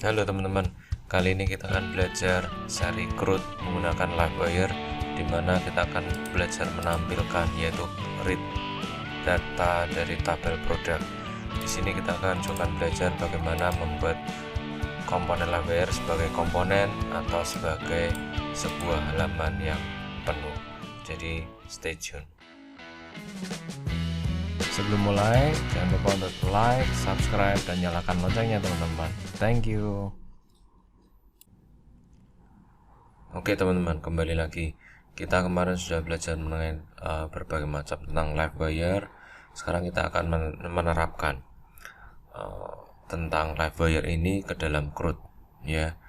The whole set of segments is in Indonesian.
Halo teman-teman, kali ini kita akan belajar seri CRUD menggunakan Livewire, di mana kita akan belajar menampilkan yaitu read data dari tabel produk. Di sini kita akan coba belajar bagaimana membuat komponen Livewire sebagai komponen atau sebagai sebuah halaman yang penuh. Jadi stay tune. Sebelum mulai, jangan lupa untuk like, subscribe, dan nyalakan loncengnya teman-teman. Thank you. Oke teman-teman, kembali lagi. Kita kemarin sudah belajar mengenai berbagai macam tentang Livewire. Sekarang kita akan menerapkan tentang Livewire ini ke dalam CRUD, ya.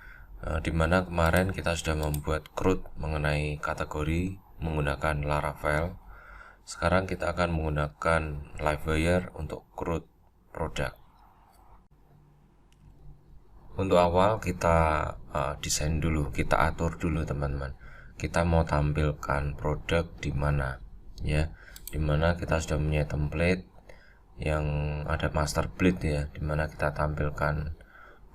Dimana kemarin kita sudah membuat CRUD mengenai kategori menggunakan Laravel. Sekarang kita akan menggunakan Livewire untuk CRUD produk. Untuk awal kita desain dulu, kita atur dulu teman-teman. Kita mau tampilkan produk di mana, ya? Dimana kita sudah punya template yang ada master bleed, ya, dimana kita tampilkan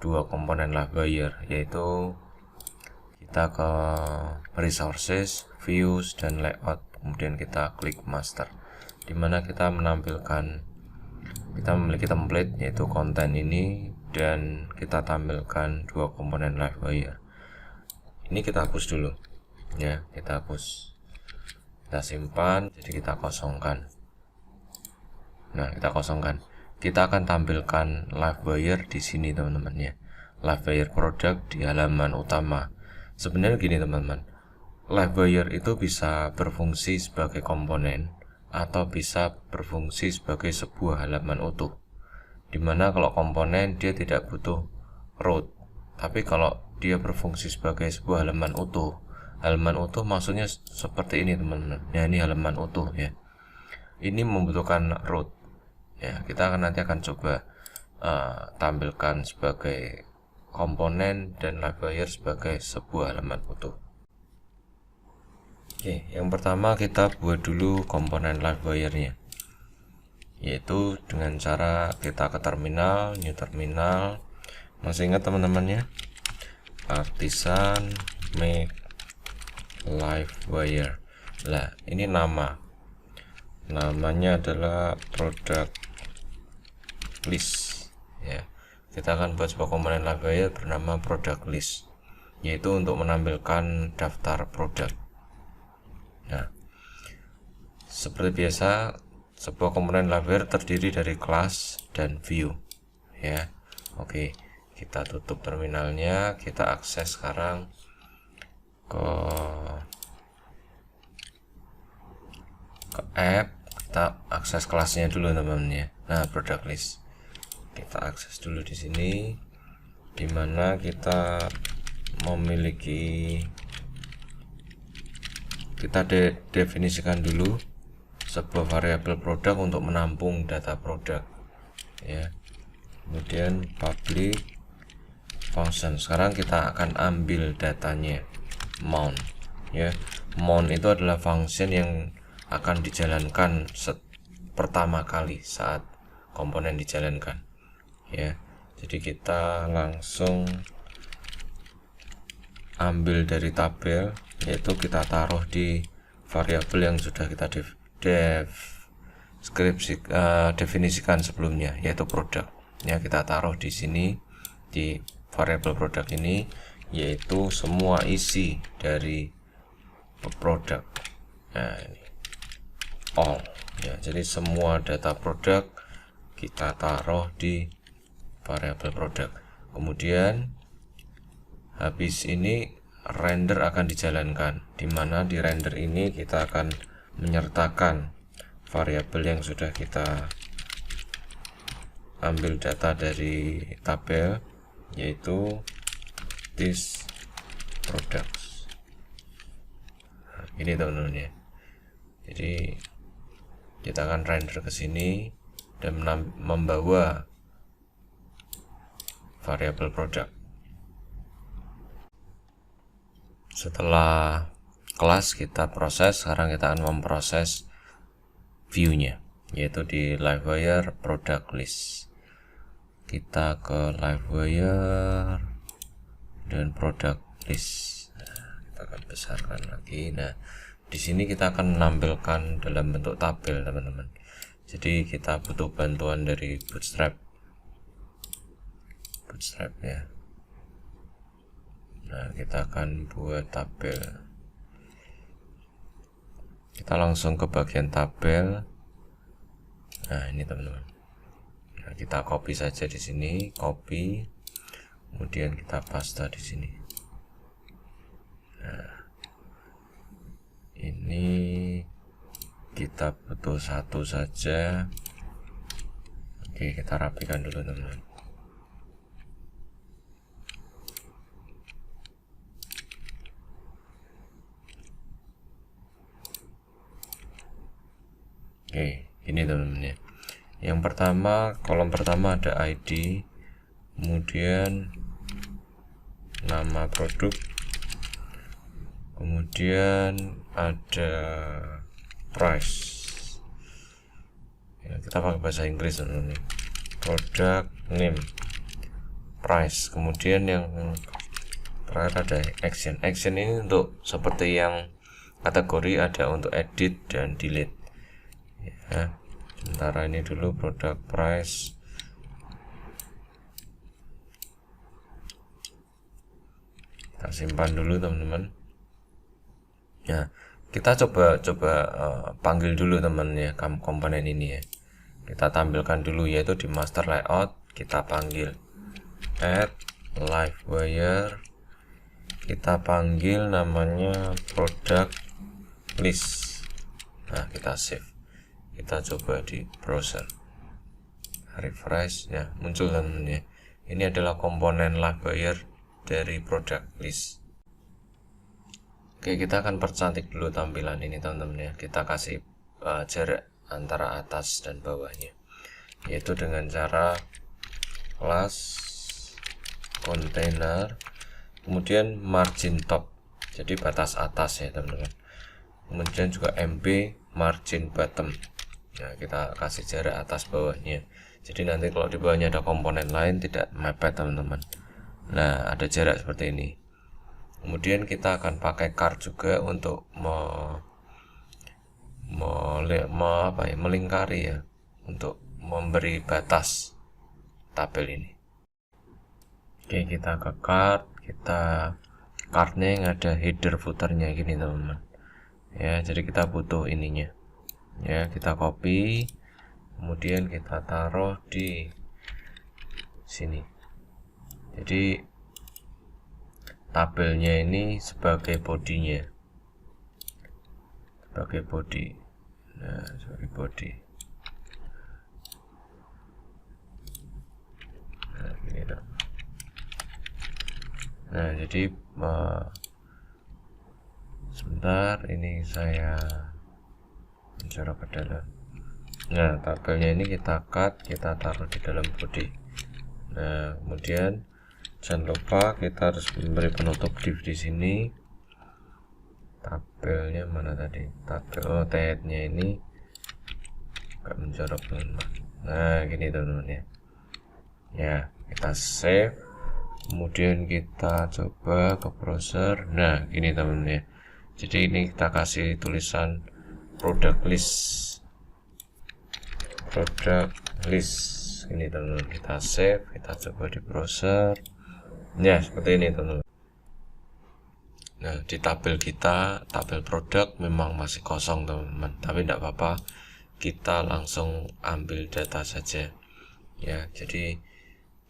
dua komponen Livewire, yaitu kita ke resources, views, dan layout. Kemudian kita klik master, dimana kita menampilkan, kita memiliki template yaitu konten ini, dan kita tampilkan dua komponen Livewire. Ini kita hapus dulu, ya, kita hapus, kita simpan, jadi kita kosongkan. Nah, kita kosongkan. Kita akan tampilkan Livewire di sini teman-teman, ya, Livewire produk di halaman utama. Sebenarnya gini teman-teman, Livewire itu bisa berfungsi sebagai komponen atau bisa berfungsi sebagai sebuah halaman utuh. Dimana kalau komponen dia tidak butuh root, tapi kalau dia berfungsi sebagai sebuah halaman utuh maksudnya seperti ini teman-teman. Ya, ini halaman utuh, ya. Ini membutuhkan root. Ya, kita nanti akan coba tampilkan sebagai komponen dan Livewire sebagai sebuah halaman utuh. Oke, yang pertama kita buat dulu komponen Livewire-nya, yaitu dengan cara kita ke terminal, new terminal. Masih ingat teman-teman, ya, artisan make Livewire. Lah, ini namanya adalah product list, ya. Kita akan buat sebuah komponen Livewire bernama product list, yaitu untuk menampilkan daftar produk. Nah, seperti biasa, sebuah komponen Livewire terdiri dari kelas dan view, ya. Oke, kita tutup terminalnya, kita akses sekarang ke app, kita akses kelasnya dulu teman-teman, ya. Nah, product list kita akses dulu di sini, dimana kita memiliki, kita definisikan dulu sebuah variabel produk untuk menampung data produk, ya. Kemudian public function. Sekarang kita akan ambil datanya mount, ya. Mount itu adalah function yang akan dijalankan pertama kali saat komponen dijalankan, ya. Jadi kita langsung ambil dari tabel, yaitu kita taruh di variabel yang sudah kita definisikan sebelumnya, yaitu produk, ya. Kita taruh di sini di variabel produk ini, yaitu semua isi dari produk. Nah, ini all, ya. Jadi semua data produk kita taruh di variabel produk. Kemudian habis ini render akan dijalankan, dimana di render ini kita akan menyertakan variabel yang sudah kita ambil data dari tabel, yaitu this products. Nah, ini teman-teman, ya. Jadi kita akan render ke sini dan membawa variabel produk. Setelah kelas kita proses, sekarang kita akan memproses view-nya, yaitu di Livewire product list. Kita ke Livewire dan product list. Nah, kita akan besarkan lagi. Nah, di sini kita akan menampilkan dalam bentuk tabel, teman-teman. Jadi kita butuh bantuan dari Bootstrap ya. Nah, kita akan buat tabel. Kita langsung ke bagian tabel. Nah, ini teman-teman. Nah, kita copy saja di sini, copy. Kemudian kita paste di sini. Nah, ini kita butuh satu saja. Oke, kita rapikan dulu teman-teman. Oke, ini teman-teman ya. Yang pertama, kolom pertama ada ID, kemudian nama produk, kemudian ada price. Ya, kita pakai bahasa Inggris teman-teman. Product name, price, kemudian yang terakhir ada action. Action ini untuk seperti yang kategori ada untuk edit dan delete. Ya, sementara ini dulu product price. Kita simpan dulu teman-teman. Ya, kita coba panggil dulu teman ya komponen ini ya. Kita tampilkan dulu yaitu di master layout. Kita panggil add live wire. Kita panggil namanya product list. Nah, kita save. Kita coba di browser, refresh ya, muncul teman-teman ya. Ini adalah komponen live wire dari product list. Oke, kita akan percantik dulu tampilan ini teman-teman ya. Kita kasih jarak antara atas dan bawahnya, yaitu dengan cara class container, kemudian margin top, jadi batas atas ya teman-teman. Kemudian juga MB margin bottom. Nah, kita kasih jarak atas bawahnya. Jadi nanti kalau di bawahnya ada komponen lain tidak mepet teman-teman. Nah, ada jarak seperti ini. Kemudian kita akan pakai card juga untuk melingkari ya, untuk memberi batas tabel ini. Oke, kita ke card, cardnya yang ada header footernya gini teman-teman. Ya, jadi kita butuh ininya. Ya, kita copy, kemudian kita taruh di sini. Jadi tabelnya ini sebagai bodinya, sebagai body. Nah, sebagai body. Nah, gini dong. Nah, jadi sebentar, ini saya mencorok ke dalam. Nah, tabelnya ini kita cut, kita taruh di dalam body. Nah, kemudian jangan lupa kita harus memberi penutup div di sini. Tabelnya mana tadi? Tabel nya ini agak mencorok teman-teman. Nah, gini teman-teman ya. Ya, kita save. Kemudian kita coba ke browser. Nah, gini teman-teman ya. Jadi ini kita kasih tulisan product list, ini teman-teman. Kita save, kita coba di browser ya, seperti ini teman-teman. Nah, di tabel kita, tabel produk memang masih kosong teman-teman, tapi tidak apa-apa, kita langsung ambil data saja ya. Jadi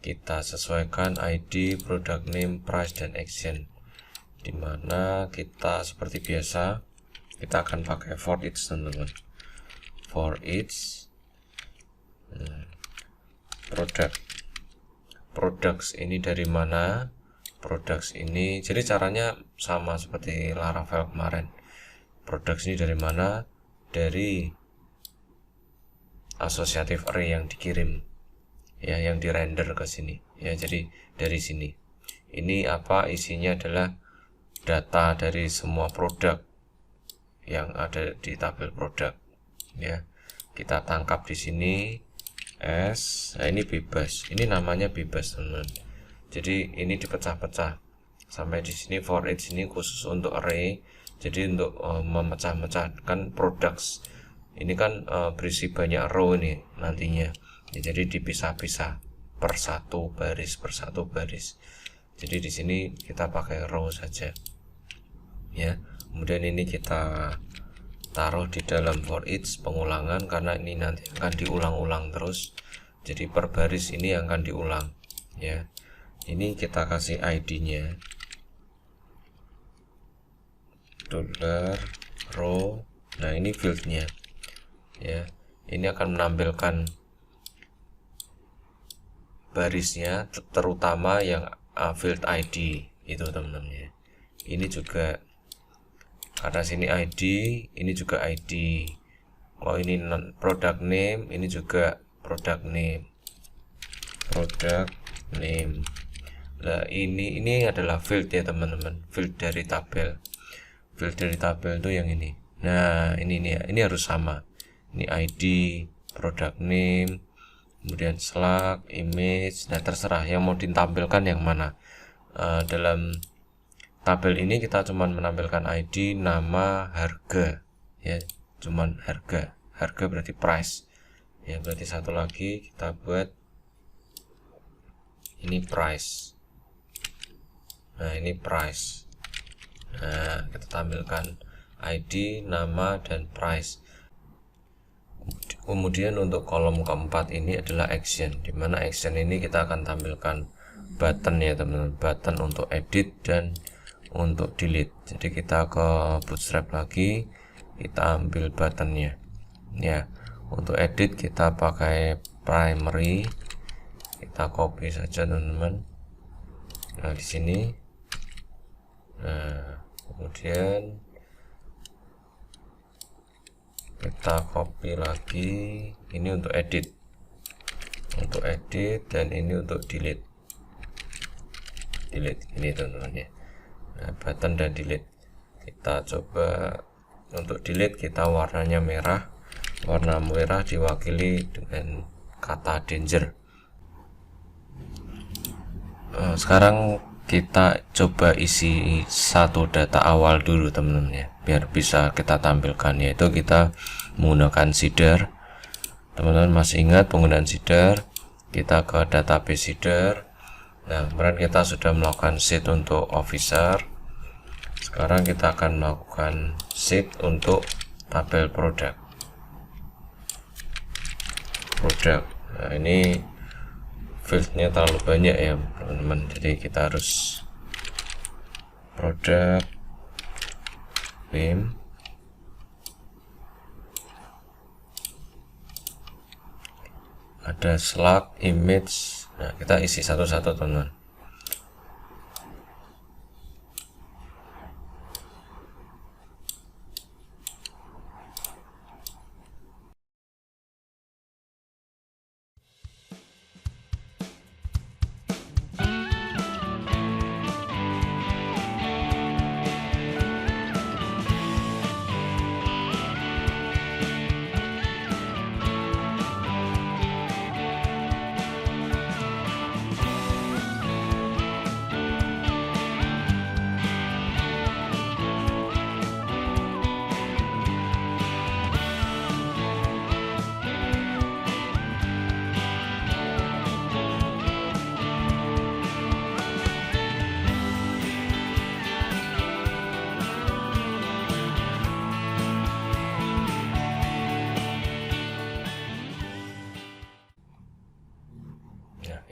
kita sesuaikan ID, product name, price, dan action, dimana kita seperti biasa kita akan pakai for each teman-teman. For each products ini dari mana? Products ini, jadi caranya sama seperti Laravel kemarin. Products ini dari mana? Dari associative array yang dikirim ya, yang di render ke sini ya. Jadi dari sini ini apa isinya adalah data dari semua produk yang ada di tabel produk ya. Kita tangkap di sini S. Nah, ini bebas, ini namanya bebas teman-teman. Jadi ini dipecah-pecah. Sampai di sini for each ini khusus untuk array, jadi untuk memecah-mecahkan products ini kan berisi banyak row ini nantinya ya, jadi dipisah-pisah per satu baris. Jadi di sini kita pakai row saja ya. Kemudian ini kita taruh di dalam for each pengulangan, karena ini nanti akan diulang-ulang terus, jadi per baris ini akan diulang ya. Ini kita kasih ID-nya $row. Nah, ini fieldnya ya. Ini akan menampilkan barisnya, terutama yang field ID itu teman-teman ya. Ini juga karena sini ID, ini juga ID. Kalau ini product name, ini juga product name. Nah, ini adalah field ya teman-teman, field dari tabel. Field dari tabel itu yang ini. Nah, ini harus sama. Ini ID, product name, kemudian slug, image. Nah, terserah yang mau ditampilkan yang mana. Dalam tabel ini kita cuman menampilkan ID, nama, harga ya, cuman harga berarti price ya. Berarti satu lagi kita buat ini price. Nah, ini price. Nah, kita tampilkan ID, nama, dan price. Kemudian untuk kolom keempat ini adalah action, dimana action ini kita akan tampilkan button ya teman-teman, button untuk edit dan untuk delete. Jadi kita ke Bootstrap lagi, kita ambil buttonnya ya. Untuk edit kita pakai primary, kita copy saja teman-teman. Nah, di sini. Nah, kemudian kita copy lagi, ini untuk edit, dan ini untuk delete ini teman-teman ya. Nah, button dan delete. Kita coba untuk delete, kita warnanya merah. Warna merah diwakili dengan kata danger. Sekarang kita coba isi satu data awal dulu teman-teman ya, biar bisa kita tampilkan, yaitu kita menggunakan seeder. Teman-teman masih ingat penggunaan seeder? Kita ke database seeder. Nah, kemarin kita sudah melakukan sheet untuk officer. Sekarang kita akan melakukan sheet untuk tabel produk. Nah, ini fieldnya terlalu banyak ya teman-teman, jadi kita harus produk name, ada slug, image. Nah, kita isi satu-satu teman-teman.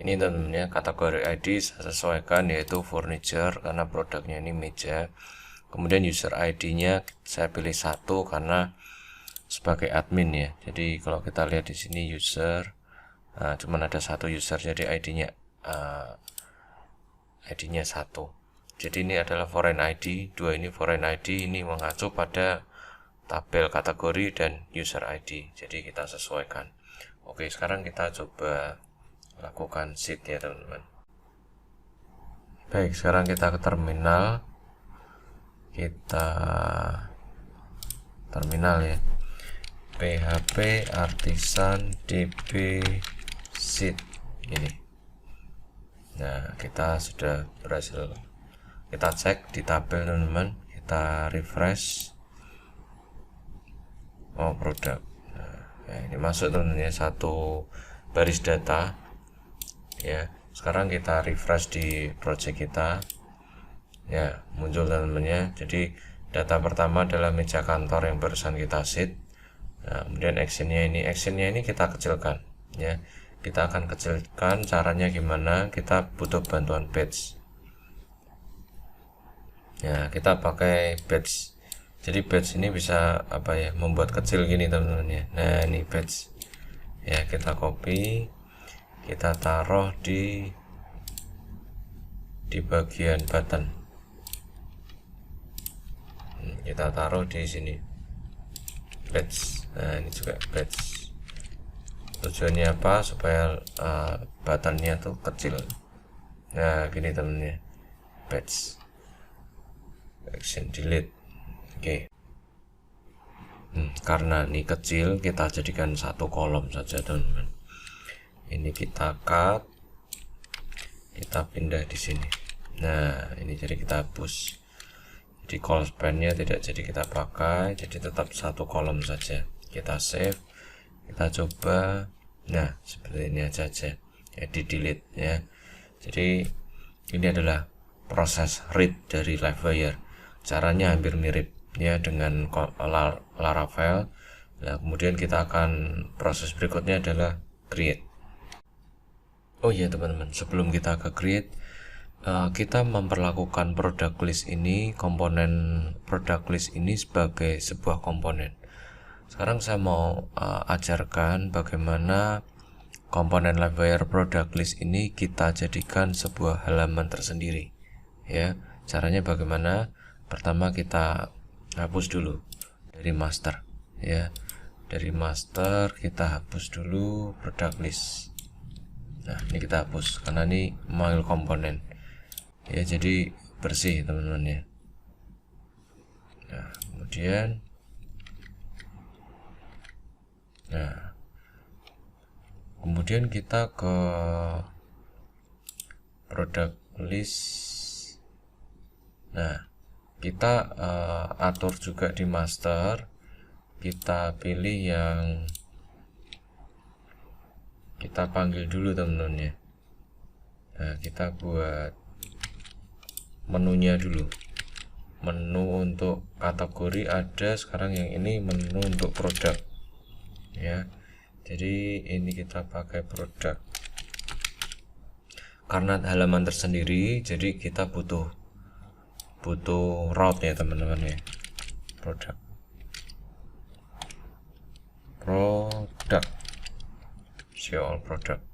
Ini tentunya kategori ID saya sesuaikan, yaitu furniture karena produknya ini meja. Kemudian user ID-nya saya pilih 1 karena sebagai admin ya. Jadi kalau kita lihat di sini user, cuman ada 1 user, jadi ID-nya ID-nya 1. Jadi ini adalah foreign ID, 2 ini foreign ID, ini mengacu pada tabel kategori dan user ID. Jadi kita sesuaikan. Oke, sekarang kita coba lakukan sheet ya teman-teman. Baik, sekarang kita ke terminal. Kita terminal ya, php artisan db sheet ini. Nah, kita sudah berhasil kita cek di tabel teman-teman, kita refresh. Oh, produk. Nah, ini masuk teman-teman ya, satu baris data ya. Sekarang kita refresh di project kita ya, muncul teman-teman ya. Jadi data pertama adalah meja kantor yang barusan kita set. Nah, kemudian actionnya ini kita kecilkan ya. Kita akan kecilkan, caranya gimana? Kita butuh bantuan batch ya, kita pakai batch. Jadi batch ini bisa apa ya, membuat kecil gini teman-teman ya. Nah, ini batch ya, kita copy, kita taruh di bagian button. Kita taruh di sini batch. Nah, ini juga batch. Tujuannya apa? Supaya buttonnya tuh kecil. Nah, gini teman-teman ya, batch, action delete. Oke. Karena ini kecil, kita jadikan satu kolom saja teman-teman. Ini kita cut, kita pindah di sini. Nah, ini jadi kita hapus. Jadi call span-nya tidak jadi kita pakai, jadi tetap satu kolom saja. Kita save, kita coba. Nah, seperti ini aja ya, di delete ya. Jadi ini adalah proses read dari Livewire. Caranya hampir mirip ya dengan Laravel. Nah, kemudian kita akan proses berikutnya adalah create. Oh iya teman-teman, sebelum kita ke create, kita memperlakukan product list ini, komponen product list ini sebagai sebuah komponen. Sekarang saya mau ajarkan bagaimana komponen Livewire product list ini kita jadikan sebuah halaman tersendiri ya. Caranya bagaimana? Pertama kita hapus dulu dari master ya. Dari master kita hapus dulu product list. Nah, ini kita hapus karena ini mail komponen ya, jadi bersih teman-teman ya. Nah, kemudian kita ke product list. Nah, kita atur juga di master, kita pilih yang kita panggil dulu teman-teman ya. Nah, kita buat menunya dulu. Menu untuk kategori ada, sekarang yang ini menu untuk produk ya. Jadi ini kita pakai produk karena halaman tersendiri, jadi kita butuh route ya teman-teman ya. Produk show all product.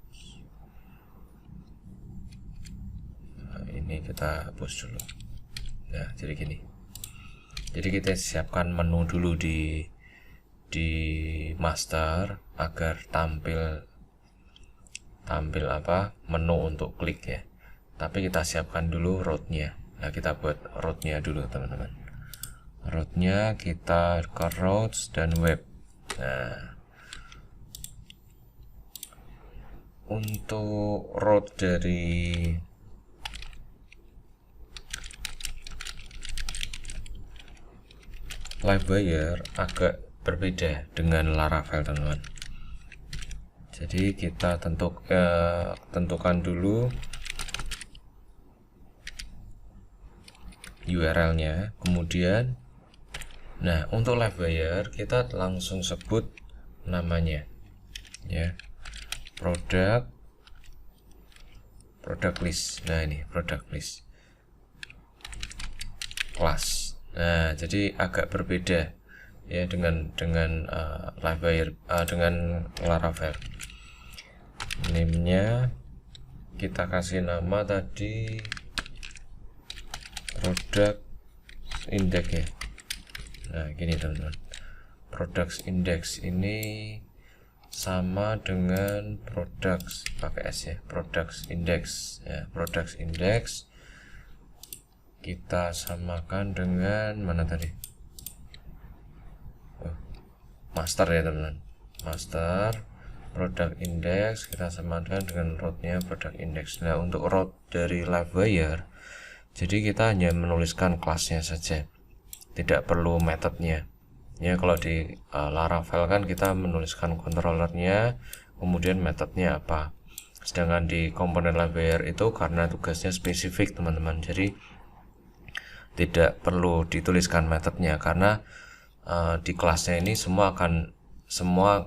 Nah, ini kita hapus dulu. Nah, jadi gini. Jadi kita siapkan menu dulu di master agar tampil apa, menu untuk klik ya. Tapi kita siapkan dulu route-nya. Nah, kita buat route-nya dulu teman-teman. Route-nya kita ke routes dan web. Nah, untuk route dari Livewire agak berbeda dengan Laravel teman-teman. Jadi kita tentukan dulu URL-nya, kemudian nah untuk Livewire kita langsung sebut namanya ya, product list. Nah, ini product list class. Nah, jadi agak berbeda ya dengan Livewire, dengan Laravel. Name-nya kita kasih nama tadi product index ya. Nah, gini teman-teman, product index ini sama dengan products pakai S ya, products index ya. Products index kita samakan dengan mana tadi, master ya teman-teman. Master product index kita samakan dengan route-nya product index. Nah, untuk route dari Livewire Jadi kita hanya menuliskan kelasnya saja, tidak perlu metodenya. Ya, kalau di Laravel kan kita menuliskan controllernya, kemudian metodenya apa. Sedangkan di komponen library itu karena tugasnya spesifik teman-teman, jadi tidak perlu dituliskan metodenya, karena di kelasnya ini semua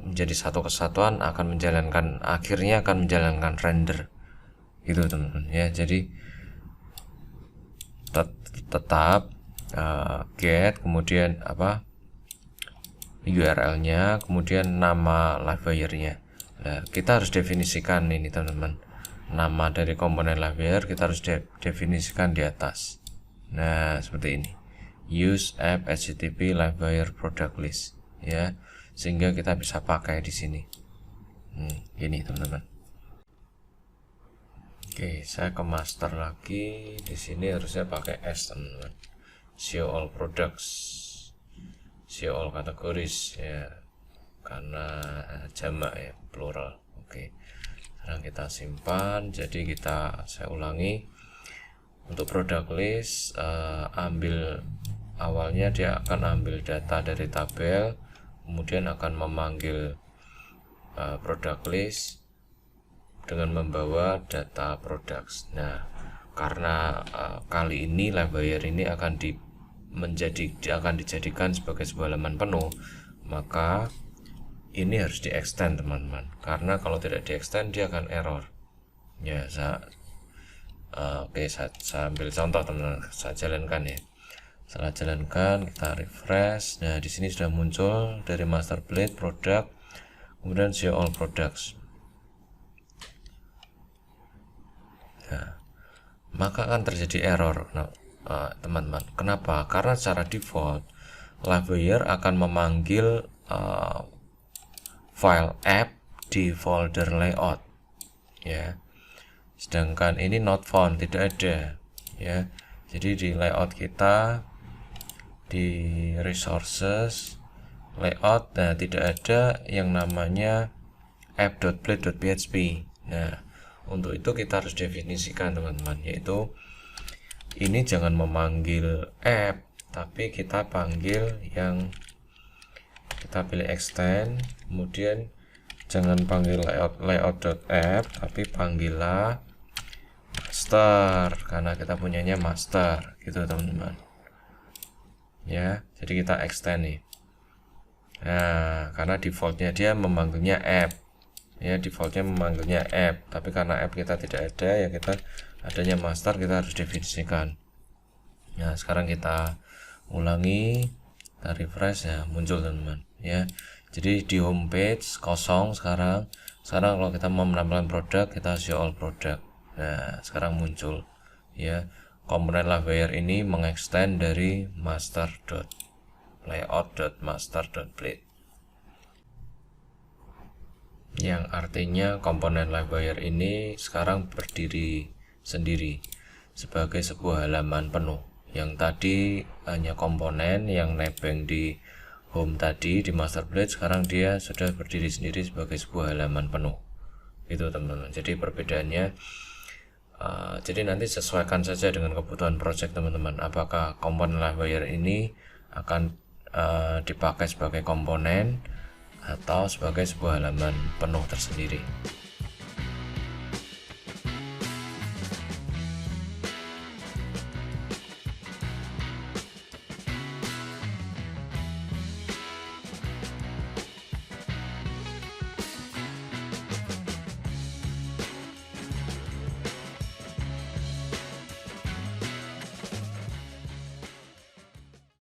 menjadi satu kesatuan, akhirnya akan menjalankan render gitu teman-teman ya. Jadi tetap get, kemudian URL-nya, kemudian nama library-nya. Nah, kita harus definisikan ini teman-teman, nama dari komponen library kita harus definisikan di atas. Nah, seperti ini, use app http library product list ya, sehingga kita bisa pakai di sini. Ini teman-teman. Oke, saya ke master lagi. Di sini harusnya pakai S teman-teman. Show all products, show all categories ya, karena jamak ya, plural. Oke, sekarang kita simpan. Jadi saya ulangi. Untuk product list, awalnya dia akan ambil data dari tabel, kemudian akan memanggil product list dengan membawa data products. Nah, karena kali ini library ini akan dijadikan sebagai sebuah halaman penuh, maka ini harus di-extend teman-teman, karena kalau tidak di-extend dia akan error ya. Oke, saya ambil contoh teman-teman, saya jalankan ya. Setelah jalankan, kita refresh. Nah, di sini sudah muncul dari master blade product, kemudian show all products. Nah, maka akan terjadi error teman-teman. Kenapa? Karena secara default library akan memanggil file app di folder layout ya, sedangkan ini not found, tidak ada ya. Jadi di layout kita, di resources layout, nah tidak ada yang namanya app.blade.php. Nah, untuk itu kita harus definisikan teman-teman, yaitu ini jangan memanggil app, tapi kita panggil kita pilih extend, kemudian jangan panggil layout.app, tapi panggillah master, karena kita punyanya master gitu teman-teman ya. Jadi kita extend nih. Nah, karena defaultnya dia memanggilnya app ya, tapi karena app kita tidak ada ya, kita adanya master, kita harus definisikan. Nah, sekarang kita ulangi, kita refresh ya, muncul teman-teman ya. Jadi di home page kosong sekarang kalau kita mau menampilkan produk, kita show all product. Nah, sekarang muncul ya, komponen library ini mengextend dari master.layout.master.blade, yang artinya komponen library ini sekarang berdiri sendiri sebagai sebuah halaman penuh. Yang tadi hanya komponen yang nebeng di home tadi di master blade, sekarang dia sudah berdiri sendiri sebagai sebuah halaman penuh itu teman-teman. Jadi perbedaannya jadi nanti sesuaikan saja dengan kebutuhan project teman-teman, apakah komponen library ini akan dipakai sebagai komponen atau sebagai sebuah halaman penuh tersendiri.